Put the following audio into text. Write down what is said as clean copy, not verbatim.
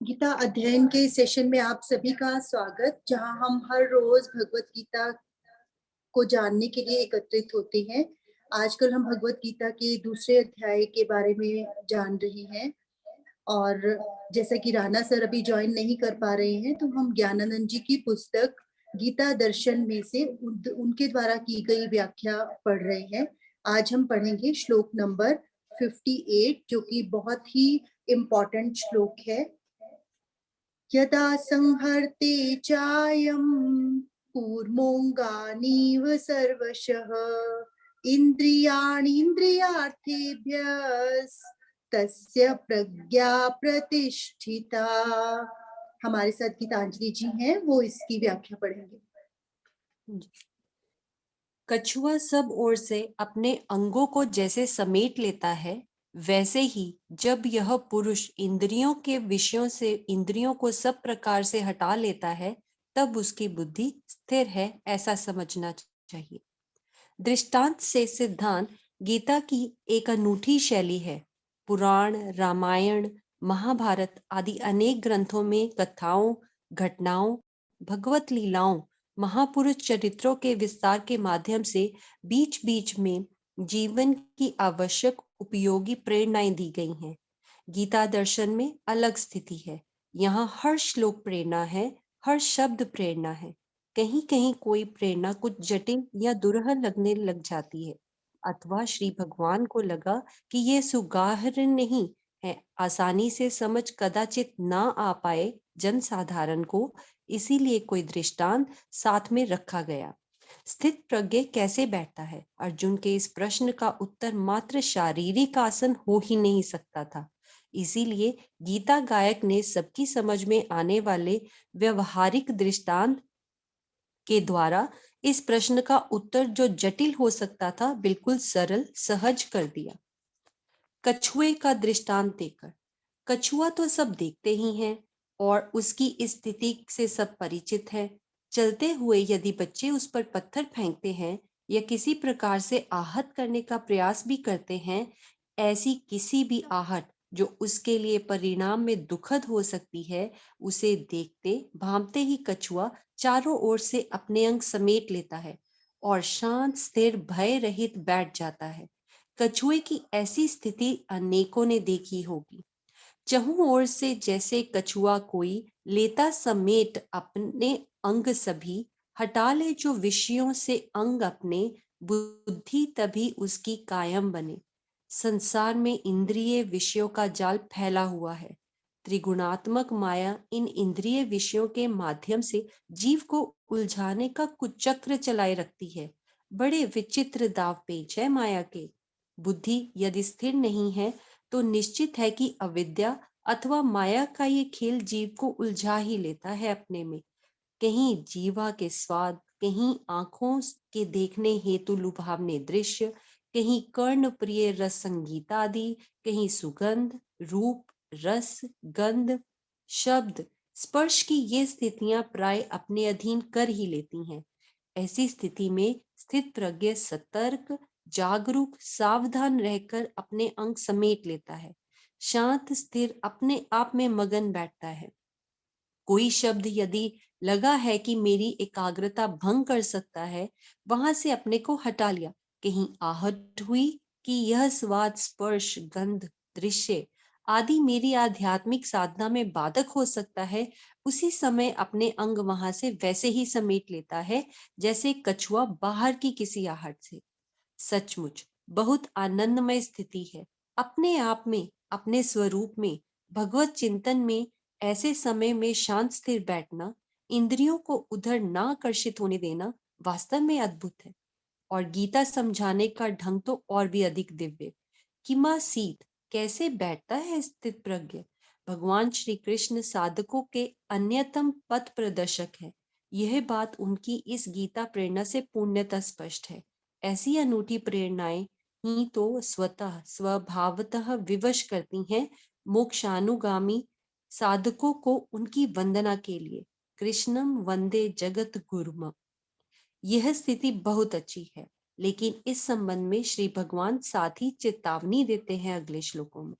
गीता अध्ययन के सेशन में आप सभी का स्वागत, जहां हम हर रोज भगवत गीता को जानने के लिए एकत्रित होते हैं। आजकल हम भगवत गीता के दूसरे अध्याय के बारे में जान रहे हैं, और जैसा कि राणा सर अभी ज्वाइन नहीं कर पा रहे हैं, तो हम ज्ञानानंद जी की पुस्तक गीता दर्शन में से उनके द्वारा की गई व्याख्या पढ़ रहे हैं। आज हम पढ़ेंगे श्लोक नंबर 58, जो कि बहुत ही इम्पोर्टेंट श्लोक है। यदा संहर्ते चायं कूर्मोऽङ्गानीव सर्वशः इन्द्रियाणीन्द्रियार्थेभ्यस्तस्य प्रज्ञा प्रतिष्ठिता। हमारे साथ गीतांजलि जी हैं, वो इसकी व्याख्या पढ़ेंगे। कछुआ सब ओर से अपने अंगों को जैसे समेट लेता है, वैसे ही जब यह पुरुष इंद्रियों के विषयों से इंद्रियों को सब प्रकार से हटा लेता है, तब उसकी बुद्धि स्थिर है, ऐसा समझना चाहिए। दृष्टांत से सिद्धांत गीता की एक अनूठी शैली है। पुराण, रामायण, महाभारत आदि अनेक ग्रंथों में कथाओं, घटनाओं, भगवत लीलाओं, महापुरुष चरित्रों के विस्तार के माध्यम से बीच बीच में जीवन की आवश्यक उपयोगी प्रेरणाएं दी गई हैं। गीता दर्शन में अलग स्थिति है। यहाँ हर श्लोक प्रेरणा है, हर शब्द प्रेरणा है। कहीं कहीं कोई प्रेरणा कुछ जटिल या दुरह लगने लग जाती है, अथवा श्री भगवान को लगा कि ये सुगाहर नहीं है, आसानी से समझ कदाचित ना आ पाए जन साधारण को, इसीलिए कोई दृष्टांत साथ में रखा गया। स्थित प्रज्ञ कैसे बैठता है? अर्जुन के इस प्रश्न का उत्तर मात्र शारीरिक आसन हो ही नहीं सकता था। इसीलिए गीता गायक ने सबकी समझ में आने वाले व्यवहारिक दृष्टांत के द्वारा इस प्रश्न का उत्तर, जो जटिल हो सकता था, बिल्कुल सरल सहज कर दिया। कछुए का दृष्टांत देकर। कछुआ तो सब देखते ही हैं और उसकी स्थिति से सब परिचित है। चलते हुए यदि बच्चे उस पर पत्थर फेंकते हैं या किसी प्रकार से आहत करने का प्रयास भी करते हैं, ऐसी किसी भी आहट जो उसके लिए परिणाम में दुखद हो सकती है, उसे देखते भांपते ही कछुआ चारों ओर से अपने अंग समेट लेता है और शांत स्थिर भय रहित बैठ जाता है। कछुए की ऐसी स्थिति अनेकों ने देखी होगी। चहुं ओर से जैसे कछुआ कोई लेता समेट अपने अंग सभी, हटा ले जो विषयों से अंग अपने, बुद्धि तभी उसकी कायम बने। संसार में इंद्रिय विषयों का जाल फैला हुआ है। त्रिगुणात्मक माया इन इंद्रिय विषयों के माध्यम से जीव को उलझाने का कुचक्र चलाए रखती है। बड़े विचित्र दाव पेच है माया के। बुद्धि यदि स्थिर नहीं है तो निश्चित है कि अविद्या अथवा माया का ये खेल जीव को उलझा ही लेता है अपने में। कहीं जीवा के स्वाद, कहीं आंखों के देखने हेतु लुभावने दृश्य, कहीं कर्ण प्रिय रस संगीत आदि, कहीं सुगंध, रूप, रस, गंध, शब्द, स्पर्श की ये स्थितियां प्राय अपने अधीन कर ही लेती हैं। ऐसी स्थिति में स्थित प्रज्ञ सतर्क, जागरूक, सावधान रहकर अपने अंग समेट लेता है। शांत स्थिर अपने आप में मगन बैठता है। कोई शब्द यदि लगा है कि मेरी एकाग्रता भंग कर सकता है, वहां से अपने को हटा लिया। कहीं आहट हुई कि यह स्वाद, स्पर्श, गंध, दृश्य आदि मेरी आध्यात्मिक साधना में बाधक हो सकता है, उसी समय अपने अंग वहां से वैसे ही समेट लेता है जैसे कछुआ बाहर की किसी आहट से। सचमुच बहुत आनंदमय स्थिति है। अपने आप में, अपने स्वरूप में, भगवत चिंतन में ऐसे समय में शांत स्थिर बैठना, इंद्रियों को उधर ना आकर्षित होने देना, वास्तव में अद्भुत है। और गीता समझाने का ढंग तो और भी अधिक दिव्य। किमा सीत कैसे बैठता है स्थित प्रज्ञ? भगवान श्री कृष्ण साधकों के अन्यतम पथ प्रदर्शक है। यह बात उनकी इस गीता प्रेरणा से पूर्णतः स्पष्ट है। ऐसी अनूठी प्रेरणाएं ही तो स्वतः स्वभावतः विवश करती हैं मोक्षानुगामी साधकों को उनकी वंदना के लिए। कृष्णम वंदे जगत गुरुम। यह स्थिति बहुत अच्छी है, लेकिन इस संबंध में श्री भगवान साथ ही चेतावनी देते हैं अगले श्लोकों में।